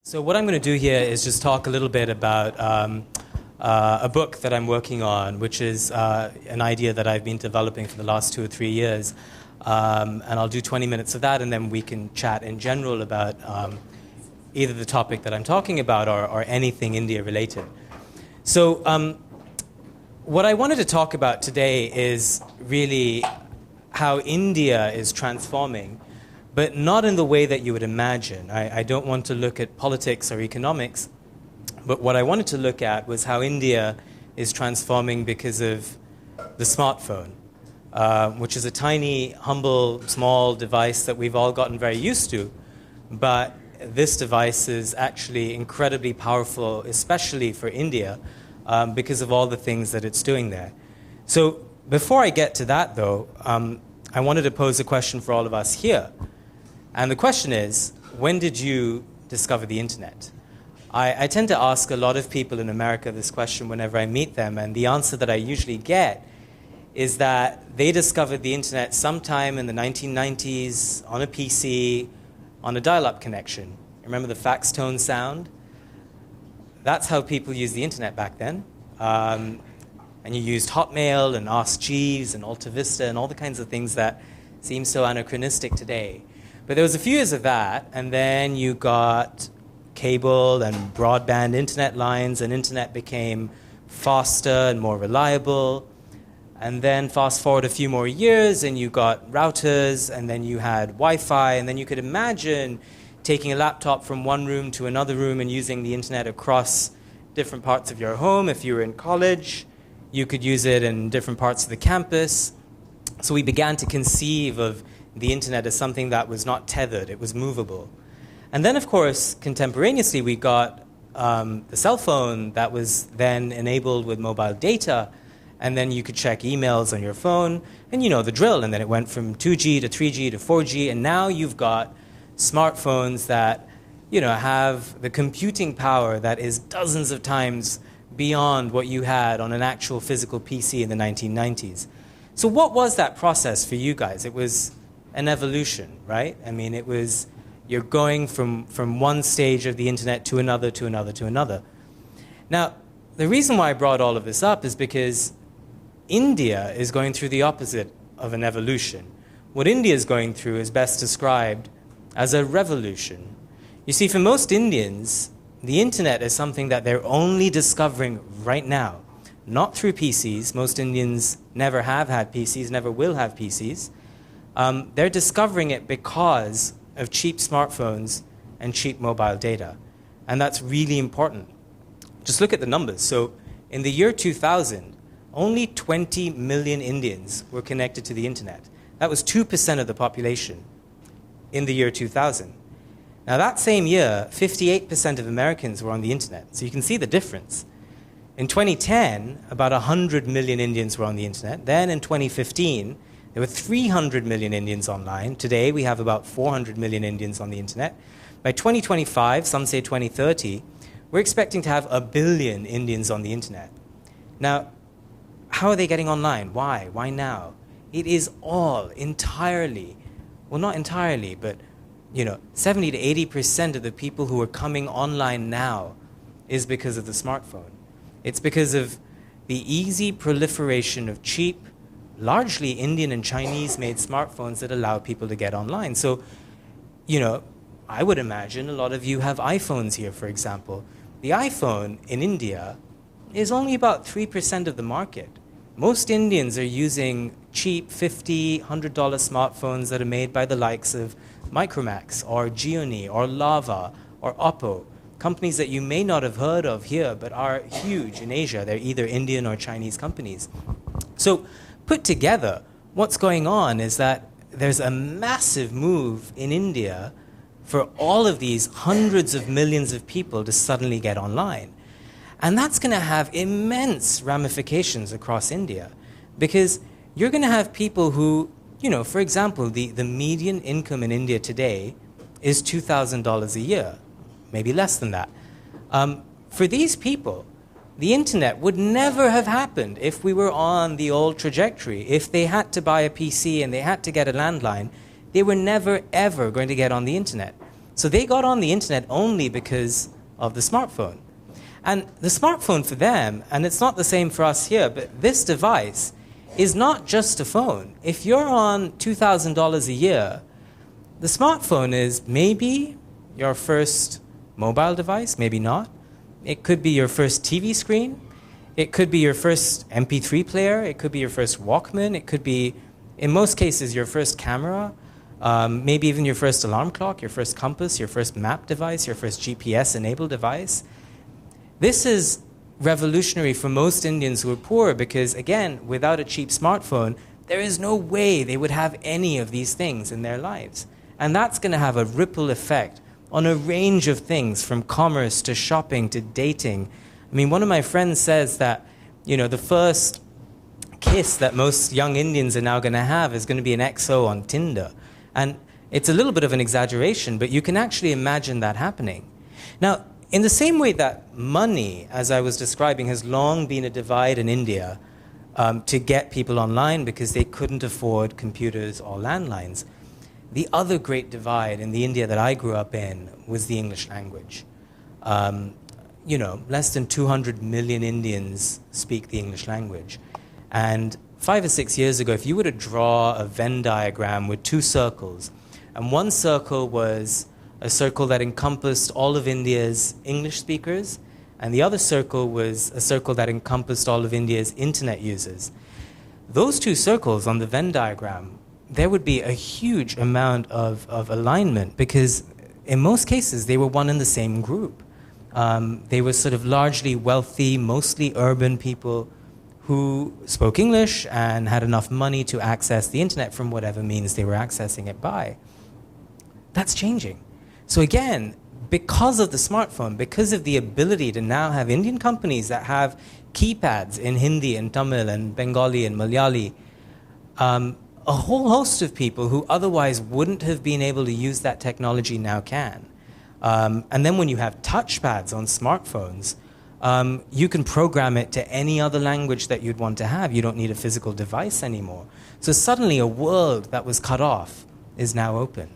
So what I'm going to do here is just talk a little bit about a book that I'm working on, which is an idea that I've been developing for the last 2 or 3 years. And I'll do 20 minutes of that, and then we can chat in general about either the topic that I'm talking about or anything India related. So what I wanted to talk about today is really how India is transforming, but not in the way that you would imagine. I don't want to look at politics or economics, but what I wanted to look at was how India is transforming because of the smartphone, which is a tiny, humble, small device that we've all gotten very used to. But this device is actually incredibly powerful, especially for India, because of all the things that it's doing there. So before I get to that, though, I wanted to pose a question for all of us here. And the question is, when did you discover the internet? I tend to ask a lot of people in America this question whenever I meet them, and the answer that I usually get is that they discovered the internet sometime in the 1990s on a PC, on a dial-up connection. Remember the fax tone sound? That's how people used the internet back then. And you used Hotmail and Ask Jeeves and Alta Vista and all the kinds of things that seem so anachronistic today. But there was a few years of that, and then you got cable and broadband internet lines, and internet became faster and more reliable. And then fast forward a few more years, and you got routers, and then you had Wi-Fi, and then you could imagine taking a laptop from one room to another room and using the internet across different parts of your home. If you were in college, you could use it in different parts of the campus. So we began to conceive of the internet as something that was not tethered, it was movable. And then, of course, contemporaneously, we got the cell phone that was then enabled with mobile data, and then you could check emails on your phone, and you know the drill. And then it went from 2G to 3G to 4G, and now you've got smartphones that, you know, have the computing power that is dozens of times beyond what you had on an actual physical PC in the 1990s. So what was that process for you guys? It was an evolution, right? I mean, it was, you're going from one stage of the internet to another, to another, to another. Now, the reason why I brought all of this up is because India is going through the opposite of an evolution. What India is going through is best described as a revolution. You see, for most Indians, the internet is something that they're only discovering right now, not through PCs. Most Indians never have had PCs, never will have PCs. They're discovering it because of cheap smartphones and cheap mobile data. And that's really important. Just look at the numbers. So in the year 2000, only 20 million Indians were connected to the internet. That was 2% of the population in the year 2000. Now that same year, 58% of Americans were on the internet. So you can see the difference. In 2010, about 100 million Indians were on the internet. Then in 2015, there were 300 million Indians online. Today, we have about 400 million Indians on the internet. By 2025, some say 2030, we're expecting to have 1 billion Indians on the internet. Now, how are they getting online? Why? Why now? It is all entirely, well, not entirely, but 70 to 80% of the people who are coming online now is because of the smartphone. It's because of the easy proliferation of cheap, largely Indian and Chinese-made smartphones that allow people to get online. So, I would imagine a lot of you have iPhones here, for example. The iPhone in India is only about 3% of the market. Most Indians are using cheap $50, $100 smartphones that are made by the likes of Micromax or Gionee or Lava or Oppo, companies that you may not have heard of here but are huge in Asia. They're either Indian or Chinese companies. So put together, what's going on is that there's a massive move in India for all of these hundreds of millions of people to suddenly get online. And that's going to have immense ramifications across India, because you're going to have people who, for example, the median income in India today is $2,000 a year, maybe less than that. For these people, the internet would never have happened if we were on the old trajectory. If they had to buy a PC and they had to get a landline, they were never, ever going to get on the internet. So they got on the internet only because of the smartphone. And the smartphone for them, and it's not the same for us here, but this device is not just a phone. If you're on $2,000 a year, the smartphone is maybe your first mobile device, maybe not. It could be your first TV screen. It could be your first MP3 player. It could be your first Walkman. It could be, in most cases, your first camera. Maybe even your first alarm clock, your first compass, your first map device, your first GPS-enabled device. This is revolutionary for most Indians who are poor because, again, without a cheap smartphone, there is no way they would have any of these things in their lives. And that's going to have a ripple effect on a range of things, from commerce to shopping to dating. I mean, one of my friends says that, the first kiss that most young Indians are now going to have is going to be an XO on Tinder. And it's a little bit of an exaggeration, but you can actually imagine that happening. Now, in the same way that money, as I was describing, has long been a divide in India to get people online because they couldn't afford computers or landlines, the other great divide in the India that I grew up in was the English language. Less than 200 million Indians speak the English language. And 5 or 6 years ago, if you were to draw a Venn diagram with two circles, and one circle was a circle that encompassed all of India's English speakers, and the other circle was a circle that encompassed all of India's internet users. Those two circles on the Venn diagram, there would be a huge amount of alignment because in most cases they were one and the same group. They were sort of largely wealthy, mostly urban people who spoke English and had enough money to access the internet from whatever means they were accessing it by. That's changing. So again, because of the smartphone, because of the ability to now have Indian companies that have keypads in Hindi and Tamil and Bengali and Malayali, a whole host of people who otherwise wouldn't have been able to use that technology now can. And then when you have touchpads on smartphones, you can program it to any other language that you'd want to have. You don't need a physical device anymore. So suddenly a world that was cut off is now open.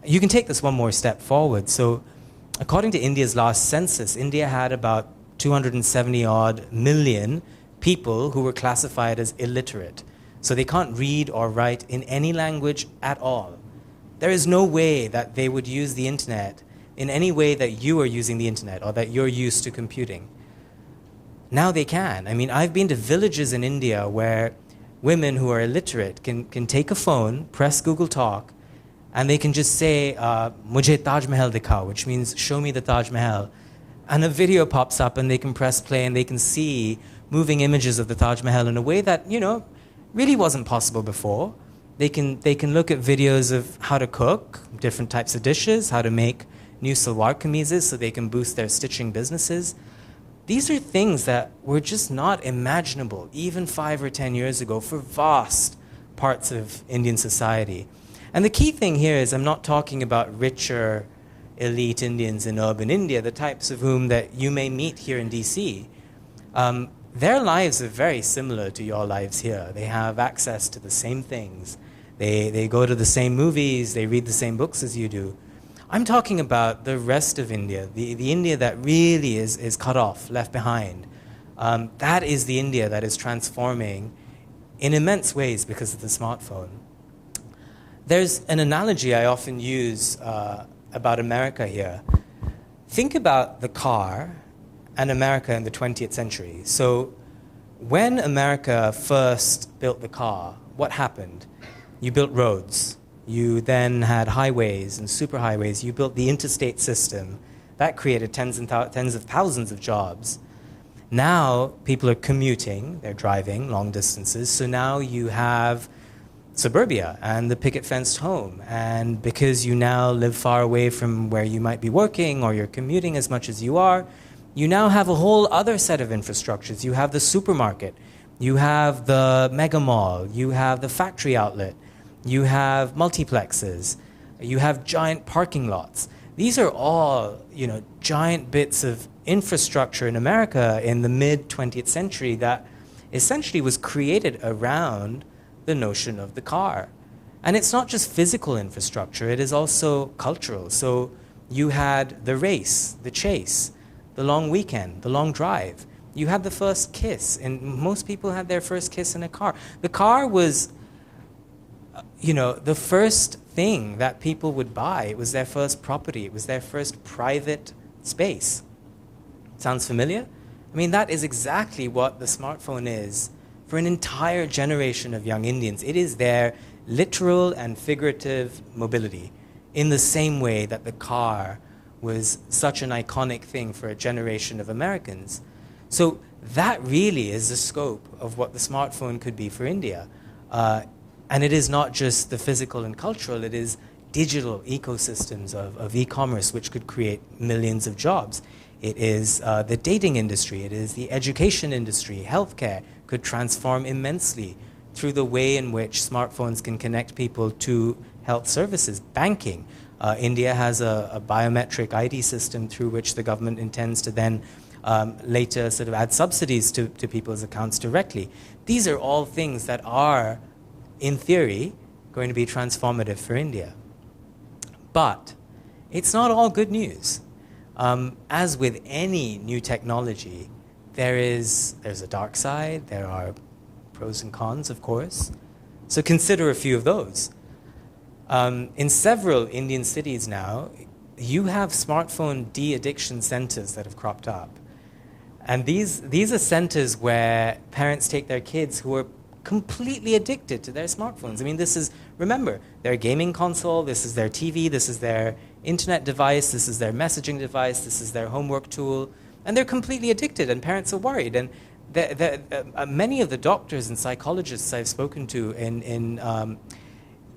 You can take this one more step forward. So according to India's last census, India had about 270 odd million people who were classified as illiterate. So they can't read or write in any language at all. There is no way that they would use the internet in any way that you are using the internet or that you're used to computing. Now they can. I mean, I've been to villages in India where women who are illiterate can take a phone, press Google Talk, and they can just say, Mujhe Taj Mahal dikhao, which means show me the Taj Mahal. And a video pops up and they can press play and they can see moving images of the Taj Mahal in a way that, really wasn't possible before. They can look at videos of how to cook different types of dishes, how to make new salwar kameezes so they can boost their stitching businesses. These are things that were just not imaginable even 5 or 10 years ago for vast parts of Indian society. And the key thing here is I'm not talking about richer, elite Indians in urban India, the types of whom that you may meet here in DC. Their lives are very similar to your lives here. They have access to the same things. They go to the same movies. They read the same books as you do. I'm talking about the rest of India, the India that really is cut off, left behind. That is the India that is transforming in immense ways because of the smartphone. There's an analogy I often use about America here. Think about the car and America in the 20th century. So when America first built the car, what happened? You built roads. You then had highways and superhighways. You built the interstate system. That created tens of thousands of jobs. Now people are commuting. They're driving long distances. So now you have suburbia and the picket fenced home. And because you now live far away from where you might be working or you're commuting as much as you are, you now have a whole other set of infrastructures. You have the supermarket, you have the mega mall, you have the factory outlet, you have multiplexes, you have giant parking lots. These are all, giant bits of infrastructure in America in the mid-20th century that essentially was created around the notion of the car. And it's not just physical infrastructure, it is also cultural. So you had the race, the chase, the long weekend, the long drive. You had the first kiss, and most people had their first kiss in a car. The car was, the first thing that people would buy. It was their first property. It was their first private space. Sounds familiar? I mean, that is exactly what the smartphone is for an entire generation of young Indians. It is their literal and figurative mobility, in the same way that the car was such an iconic thing for a generation of Americans. So that really is the scope of what the smartphone could be for India. And it is not just the physical and cultural, it is digital ecosystems of e-commerce which could create millions of jobs. It is the dating industry, it is the education industry, healthcare could transform immensely through the way in which smartphones can connect people to health services, banking. India has a biometric ID system through which the government intends to then later sort of add subsidies to people's accounts directly. These are all things that are, in theory, going to be transformative for India. But it's not all good news. As with any new technology, there's a dark side, there are pros and cons, of course. So consider a few of those. In several Indian cities now, you have smartphone de-addiction centers that have cropped up. And these are centers where parents take their kids who are completely addicted to their smartphones. I mean, remember, their gaming console, this is their TV, this is their internet device, this is their messaging device, this is their homework tool, and they're completely addicted, and parents are worried. And many of the doctors and psychologists I've spoken to in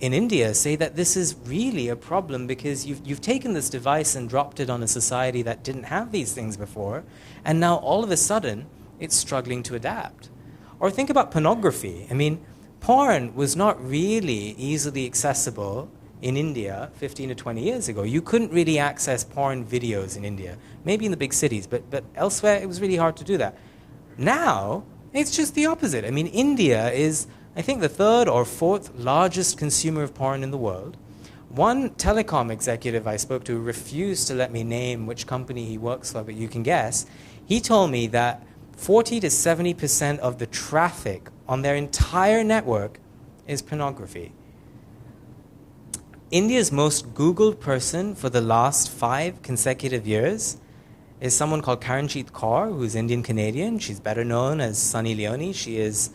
India say that this is really a problem because you've taken this device and dropped it on a society that didn't have these things before, and now all of a sudden it's struggling to adapt. Or think about pornography. I mean, porn was not really easily accessible in India 15 to 20 years ago. You couldn't really access porn videos in India, maybe in the big cities, but elsewhere it was really hard to do that. Now, it's just the opposite. I mean, India is, I think, the third or fourth largest consumer of porn in the world. One telecom executive I spoke to refused to let me name which company he works for, but you can guess. He told me that 40 to 70% of the traffic on their entire network is pornography. India's most Googled person for the last 5 consecutive years is someone called Karanjit Kaur, who's Indian-Canadian. She's better known as Sunny Leone. She is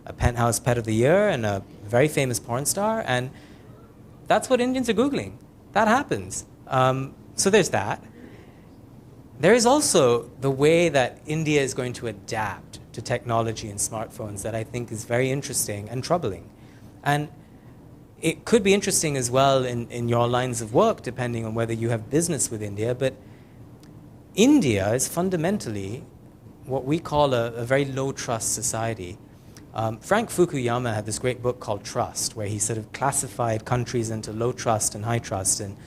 a Penthouse Pet of the Year and a very famous porn star. And that's what Indians are Googling. That happens. So there's that. There is also the way that India is going to adapt to technology and smartphones that I think is very interesting and troubling. And it could be interesting as well in your lines of work, depending on whether you have business with India. But India is fundamentally what we call a very low-trust society. Frank Fukuyama had this great book called Trust, where he sort of classified countries into low trust and high trust. And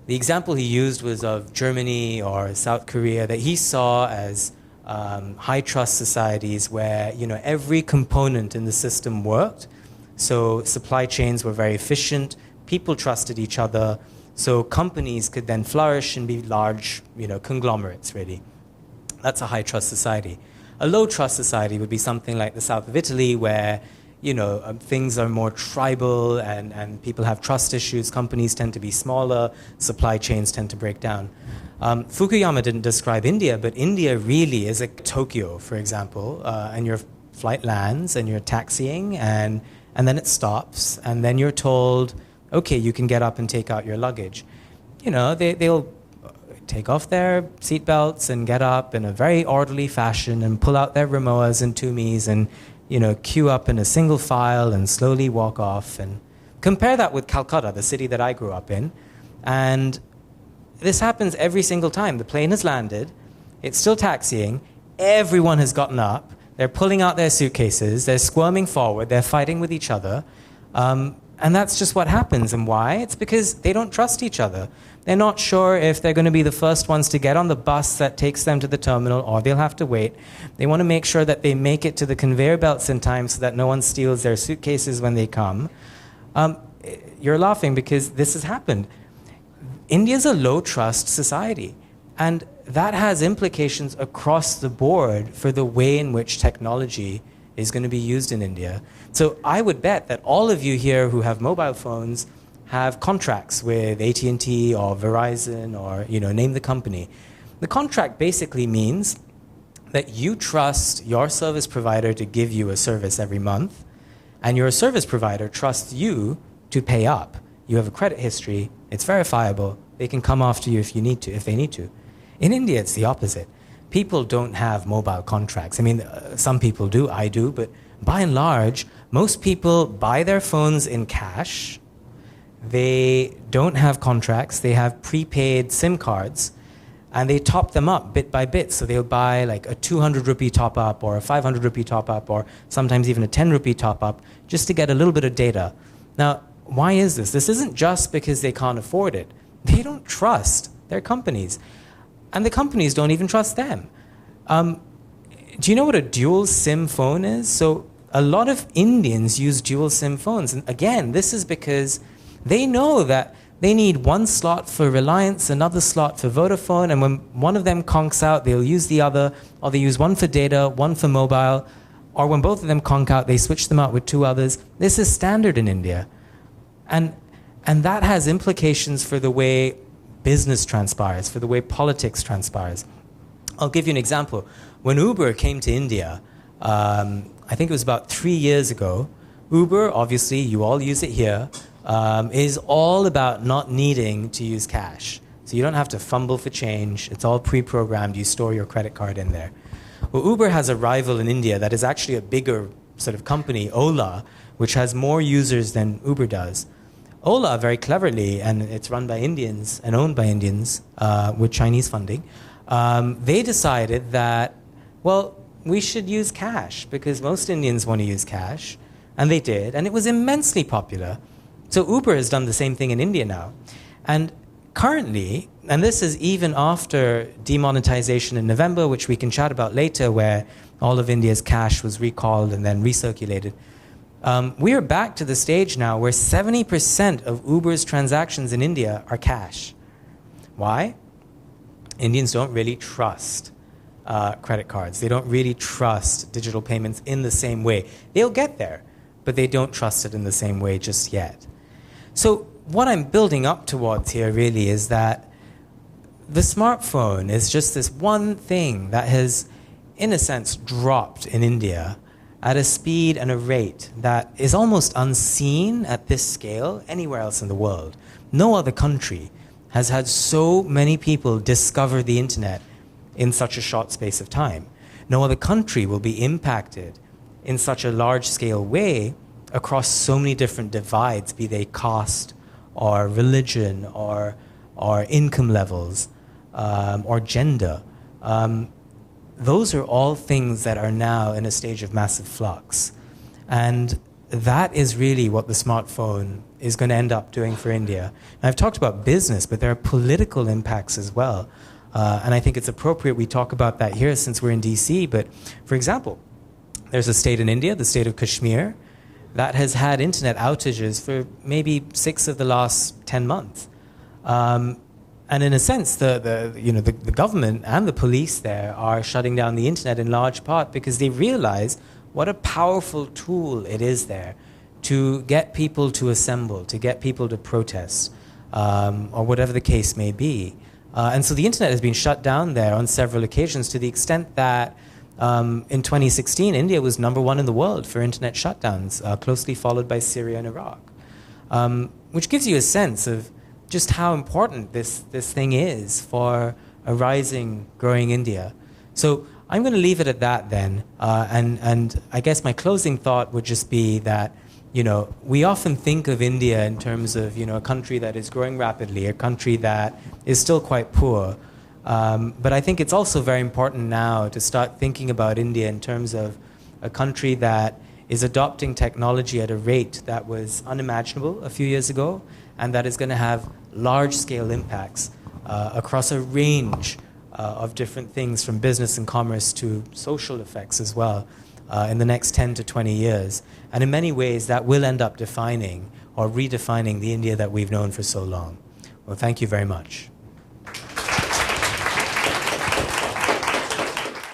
the example he used was of Germany or South Korea that he saw as high trust societies where every component in the system worked. So supply chains were very efficient, people trusted each other, so companies could then flourish and be large, conglomerates, really. That's a high trust society. A low trust society would be something like the south of Italy, where things are more tribal and people have trust issues, companies tend to be smaller, supply chains tend to break down. Fukuyama didn't describe India, but India really is like Tokyo, for example, and your flight lands and you're taxiing and then it stops, and then you're told, okay, you can get up and take out your luggage. They'll take off their seatbelts and get up in a very orderly fashion and pull out their Rimowas and Tumis and, queue up in a single file and slowly walk off. And compare that with Calcutta, the city that I grew up in. And this happens every single time. The plane has landed, it's still taxiing, everyone has gotten up, they're pulling out their suitcases, they're squirming forward, they're fighting with each other. And that's just what happens. And why? It's because they don't trust each other. They're not sure if they're going to be the first ones to get on the bus that takes them to the terminal, or they'll have to wait. They want to make sure that they make it to the conveyor belts in time so that no one steals their suitcases when they come. you're laughing because this has happened. India's a low trust society, and that has implications across the board for the way in which technology is going to be used in India. So I would bet that all of you here who have mobile phones have contracts with AT&T or Verizon or, name the company. The contract basically means that you trust your service provider to give you a service every month, and your service provider trusts you to pay up. You have a credit history, it's verifiable, they can come after you if they need to. In India, it's the opposite. People don't have mobile contracts. I mean, some people do, I do, but by and large, most people buy their phones in cash. They don't have contracts, they have prepaid SIM cards, and they top them up bit by bit. So they'll buy like a 200 rupee top up or a 500 rupee top up or sometimes even a 10 rupee top up just to get a little bit of data. Now, why is this? This isn't just because they can't afford it. They don't trust their companies. And the companies don't even trust them. Do you know what a dual SIM phone is? So a lot of Indians use dual SIM phones. And again, this is because they know that they need one slot for Reliance, another slot for Vodafone, and when one of them conks out, they'll use the other, or they use one for data, one for mobile, or when both of them conk out, they switch them out with two others. This is standard in India. And that has implications for the way business transpires, for the way politics transpires. I'll give you an example. When Uber came to India, I think it was about 3 years ago, Uber, obviously, you all use it here, is all about not needing to use cash. So you don't have to fumble for change. It's all pre-programmed. You store your credit card in there. Well, Uber has a rival in India that is actually a bigger sort of company, Ola, which has more users than Uber does. Ola, very cleverly, and it's run by Indians and owned by Indians with Chinese funding, they decided that, well, we should use cash because most Indians want to use cash. And they did, and it was immensely popular. So Uber has done the same thing in India now. And currently, and this is even after demonetization in November, which we can chat about later, where all of India's cash was recalled and then recirculated, we are back to the stage now where 70% of Uber's transactions in India are cash. Why? Indians don't really trust credit cards. They don't really trust digital payments in the same way. They'll get there, but they don't trust it in the same way just yet. So what I'm building up towards here really is that the smartphone is just this one thing that has, in a sense, dropped in India at a speed and a rate that is almost unseen at this scale anywhere else in the world. No other country has had so many people discover the internet in such a short space of time. No other country will be impacted in such a large-scale way across so many different divides, be they caste or religion or income levels or gender. Those are all things that are now in a stage of massive flux. And that is really what the smartphone is going to end up doing for India. And I've talked about business, but there are political impacts as well. And I think it's appropriate we talk about that here since we're in DC. But for example, there's a state in India, the state of Kashmir, that has had internet outages for maybe 6 of the last 10 months. And in a sense, the government and the police there are shutting down the internet in large part because they realize what a powerful tool it is there to get people to assemble, to get people to protest, or whatever the case may be. And so the internet has been shut down there on several occasions to the extent that in 2016, India was #1 in the world for internet shutdowns, closely followed by Syria and Iraq, which gives you a sense of just how important this thing is for a rising, growing India. So I'm going to leave it at that then. And I guess my closing thought would just be that, we often think of India in terms of, a country that is growing rapidly, a country that is still quite poor. But I think it's also very important now to start thinking about India in terms of a country that is adopting technology at a rate that was unimaginable a few years ago, and that is going to have large-scale impacts across a range of different things, from business and commerce to social effects as well, in the next 10 to 20 years. And in many ways, that will end up defining, or redefining the India that we've known for so long. Well, thank you very much.